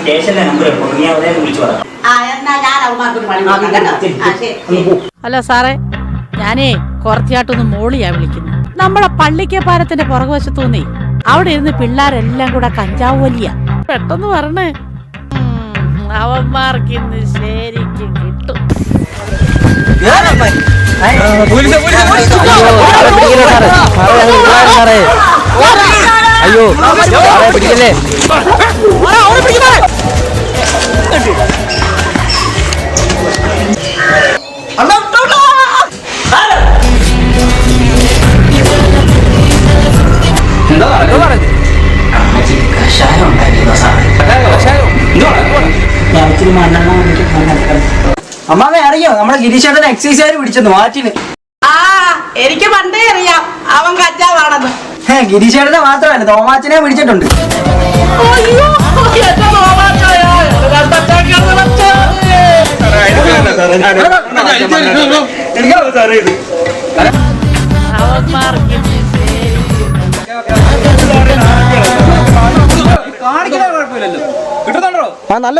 സ്റ്റേഷനിലെ നമ്പർ എടുക്കും, നീ അവിടെ വിളിച്ചു പറയാം. അല്ല സാറേ, ഞാനേ കുറച്ചായിട്ടൊന്ന് മോളിയാ വിളിക്കുന്നു. നമ്മുടെ പള്ളിക്കപ്പാരത്തിന്റെ പുറകുവശത്തൂന്നേ അവിടെ ഇരുന്ന് പിള്ളേരെല്ലാം കൂടെ കഞ്ചാവ് വലിയ പെട്ടെന്ന് പറഞ്ഞേ. അവന്മാർക്ക് ഇന്ന് ശരിക്കും കിട്ടും. അയ്യോ പിടിക്കല്ലേ. അമ്മാവെ അറിയോ നമ്മളെ ഗിരീഷേട്ടൻ എക്സൈസുകാർ പിടിച്ചെന്ന് മാറ്റിന്. എനിക്ക് പണ്ടേ അറിയാം അവൻ കഞ്ചാവാണെന്ന്. ഗിരീഷേട്ടനെ മാത്രമല്ല തോമാച്ചനെ പിടിച്ചിട്ടുണ്ട്. കാണിക്കുന്ന കുഴപ്പമില്ലല്ലോ, കിട്ടുന്നുണ്ടോ? നല്ല